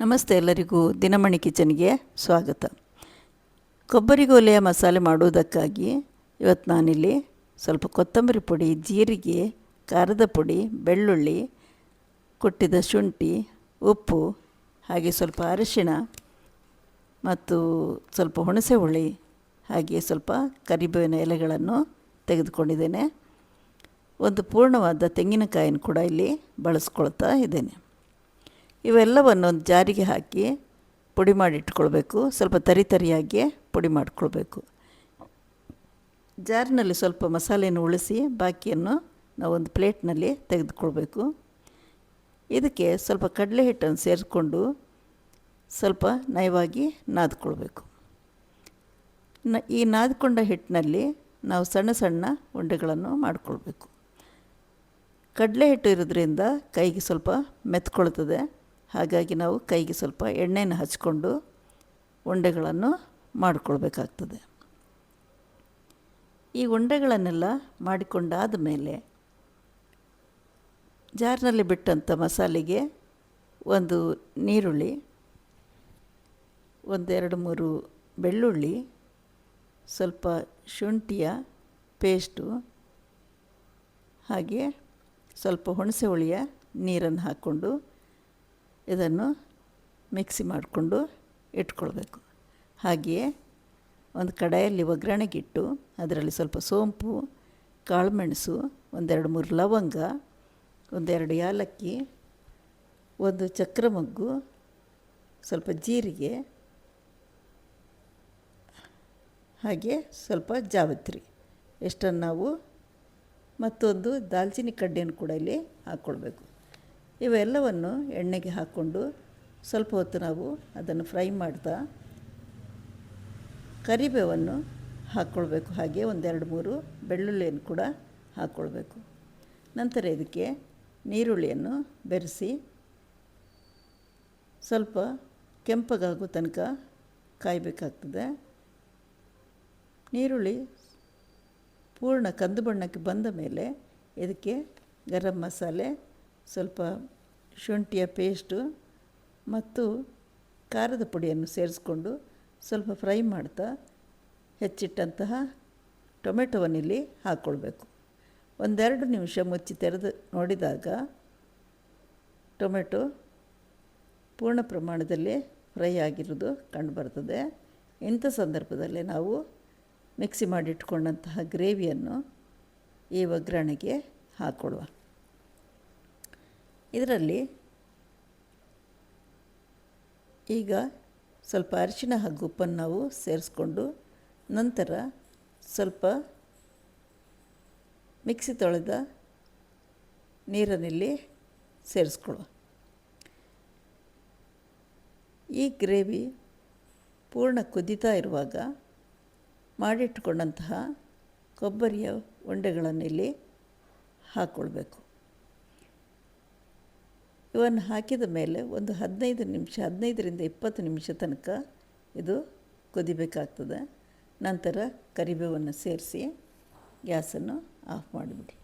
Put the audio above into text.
ನಮಸ್ತೆ ಎಲ್ಲರಿಗೂ ದಿನಮಣಿ ಕಿಚನ್ಗೆ ಸ್ವಾಗತ. ಕೊಬ್ಬರಿಗೋಲೆಯ ಮಸಾಲೆ ಮಾಡುವುದಕ್ಕಾಗಿ ಇವತ್ತು ನಾನಿಲ್ಲಿ ಸ್ವಲ್ಪ ಕೊತ್ತಂಬರಿ ಪುಡಿ, ಜೀರಿಗೆ, ಖಾರದ ಪುಡಿ, ಬೆಳ್ಳುಳ್ಳಿ, ಕುಟ್ಟಿದ ಶುಂಠಿ, ಉಪ್ಪು, ಹಾಗೆ ಸ್ವಲ್ಪ ಅರಿಶಿಣ ಮತ್ತು ಸ್ವಲ್ಪ ಹುಣಸೆ ಹುಳಿ, ಹಾಗೆ ಸ್ವಲ್ಪ ಕರಿಬೇವಿನ ಎಲೆಗಳನ್ನು ತೆಗೆದುಕೊಂಡಿದ್ದೇನೆ. ಒಂದು ಪೂರ್ಣವಾದ ತೆಂಗಿನಕಾಯಿಯನ್ನು ಕೂಡ ಇಲ್ಲಿ ಬಳಸ್ಕೊಳ್ತಾ ಇದ್ದೇನೆ. ಇವೆಲ್ಲವನ್ನು ಒಂದು ಜಾರಿಗೆ ಹಾಕಿ ಪುಡಿ ಮಾಡಿಟ್ಕೊಳ್ಬೇಕು. ಸ್ವಲ್ಪ ತರಿಯಾಗಿ ಪುಡಿ ಮಾಡಿಕೊಳ್ಬೇಕು. ಜಾರಿನಲ್ಲಿ ಸ್ವಲ್ಪ ಮಸಾಲೆಯನ್ನು ಉಳಿಸಿ ಬಾಕಿಯನ್ನು ನಾವು ಒಂದು ಪ್ಲೇಟ್ನಲ್ಲಿ ತೆಗೆದುಕೊಳ್ಬೇಕು. ಇದಕ್ಕೆ ಸ್ವಲ್ಪ ಕಡಲೆ ಹಿಟ್ಟನ್ನು ಸೇರಿಸ್ಕೊಂಡು ಸ್ವಲ್ಪ ನಯವಾಗಿ ನಾದ್ಕೊಳ್ಬೇಕು. ಈ ನಾದ್ಕೊಂಡ ಹಿಟ್ಟಿನಲ್ಲಿ ನಾವು ಸಣ್ಣ ಸಣ್ಣ ಉಂಡೆಗಳನ್ನು ಮಾಡಿಕೊಳ್ಬೇಕು. ಕಡಲೆ ಹಿಟ್ಟು ಇರೋದ್ರಿಂದ ಕೈಗೆ ಸ್ವಲ್ಪ ಮೆತ್ಕೊಳ್ತದೆ. ಹಾಗಾಗಿ ನಾವು ಕೈಗೆ ಸ್ವಲ್ಪ ಎಣ್ಣೆಯನ್ನು ಹಚ್ಕೊಂಡು ಉಂಡೆಗಳನ್ನು ಮಾಡಿಕೊಳ್ಬೇಕಾಗ್ತದೆ. ಈ ಉಂಡೆಗಳನ್ನೆಲ್ಲ ಮಾಡಿಕೊಂಡಾದ ಮೇಲೆ ಜಾರ್ನಲ್ಲಿ ಬಿಟ್ಟಂಥ ಮಸಾಲೆಗೆ ಒಂದು ನೀರುಳ್ಳಿ, ಒಂದೆರಡು ಮೂರು ಬೆಳ್ಳುಳ್ಳಿ, ಸ್ವಲ್ಪ ಶುಂಠಿಯ ಪೇಸ್ಟು, ಹಾಗೆ ಸ್ವಲ್ಪ ಹುಣಸೆ ಹುಳಿಯ ನೀರನ್ನು ಹಾಕ್ಕೊಂಡು ಇದನ್ನು ಮಿಕ್ಸಿ ಮಾಡಿಕೊಂಡು ಇಟ್ಕೊಳ್ಬೇಕು. ಹಾಗೆಯೇ ಒಂದು ಕಡಾಯಲ್ಲಿ ಒಗ್ಗರಣೆಗಿಟ್ಟು ಅದರಲ್ಲಿ ಸ್ವಲ್ಪ ಸೋಂಪು, ಕಾಳುಮೆಣಸು, ಒಂದೆರಡು ಮೂರು ಲವಂಗ, ಒಂದೆರಡು ಏಲಕ್ಕಿ, ಒಂದು ಚಕ್ರಮೊಗ್ಗು, ಸ್ವಲ್ಪ ಜೀರಿಗೆ, ಹಾಗೆ ಸ್ವಲ್ಪ ಜಾವಿತ್ರಿ ಎಷ್ಟನ್ನು ನಾವು ಮತ್ತೊಂದು ದಾಲ್ಚಿನ್ನಿ ಕಡ್ಡಿಯನ್ನು ಕೂಡ ಇಲ್ಲಿ ಹಾಕ್ಕೊಳ್ಬೇಕು. ಇವೆಲ್ಲವನ್ನು ಎಣ್ಣೆಗೆ ಹಾಕ್ಕೊಂಡು ಸ್ವಲ್ಪ ಹೊತ್ತು ನಾವು ಅದನ್ನು ಫ್ರೈ ಮಾಡ್ತಾ ಕರಿಬೇವನ್ನು ಹಾಕ್ಕೊಳ್ಬೇಕು. ಹಾಗೆ ಒಂದೆರಡು ಮೂರು ಬೆಳ್ಳುಳ್ಳಿಯನ್ನು ಕೂಡ ಹಾಕ್ಕೊಳ್ಬೇಕು. ನಂತರ ಇದಕ್ಕೆ ನೀರುಳ್ಳಿಯನ್ನು ಬೆರೆಸಿ ಸ್ವಲ್ಪ ಕೆಂಪಗಾಗೋ ತನಕ ಕಾಯಬೇಕಾಗ್ತದೆ. ನೀರುಳ್ಳಿ ಪೂರ್ಣ ಕಂದು ಬಣ್ಣಕ್ಕೆ ಬಂದ ಮೇಲೆ ಇದಕ್ಕೆ ಗರಂ ಮಸಾಲೆ, ಸ್ವಲ್ಪ ಶುಂಠಿಯ ಪೇಸ್ಟು ಮತ್ತು ಖಾರದ ಪುಡಿಯನ್ನು ಸೇರಿಸ್ಕೊಂಡು ಸ್ವಲ್ಪ ಫ್ರೈ ಮಾಡ್ತಾ ಹೆಚ್ಚಿಟ್ಟಂತಹ ಟೊಮೆಟೊವನ್ನಿಲ್ಲಿ ಹಾಕ್ಕೊಳ್ಬೇಕು. ಒಂದೆರಡು ನಿಮಿಷ ಮುಚ್ಚಿ ತೆರೆದು ನೋಡಿದಾಗ ಟೊಮೆಟೊ ಪೂರ್ಣ ಪ್ರಮಾಣದಲ್ಲಿ ಫ್ರೈ ಆಗಿರೋದು ಕಂಡುಬರ್ತದೆ. ಇಂಥ ಸಂದರ್ಭದಲ್ಲಿ ನಾವು ಮಿಕ್ಸಿ ಮಾಡಿಟ್ಕೊಂಡಂತಹ ಗ್ರೇವಿಯನ್ನು ಈ ಒಗ್ಗರಣೆಗೆ ಹಾಕ್ಕೊಡುವ. ಇದರಲ್ಲಿ ಈಗ ಸ್ವಲ್ಪ ಅರಿಶಿಣ ಹಾಗೂ ಉಪ್ಪನ್ನು ನಾವು ಸೇರಿಸ್ಕೊಂಡು ನಂತರ ಸ್ವಲ್ಪ ಮಿಕ್ಸಿ ತೊಳೆದ ನೀರನ್ನಿಲ್ಲಿ ಸೇರಿಸ್ಕೊಳ್ಳುವ. ಈ ಗ್ರೇವಿ ಪೂರ್ಣ ಕುದೀತಾ ಇರುವಾಗ ಮಾಡಿಟ್ಕೊಂಡಂತಹ ಕೊಬ್ಬರಿಯ ಉಂಡೆಗಳನ್ನಿಲ್ಲಿ ಹಾಕ್ಕೊಳ್ಬೇಕು. ಇವನ್ನು ಹಾಕಿದ ಮೇಲೆ ಒಂದು 15ರಿಂದ 20 ನಿಮಿಷ ತನಕ ಇದು ಕುದಿಬೇಕಾಗ್ತದೆ. ನಂತರ ಕರಿಬೇವನ್ನು ಸೇರಿಸಿ ಗ್ಯಾಸನ್ನು ಆಫ್ ಮಾಡಿಬಿಡಿ.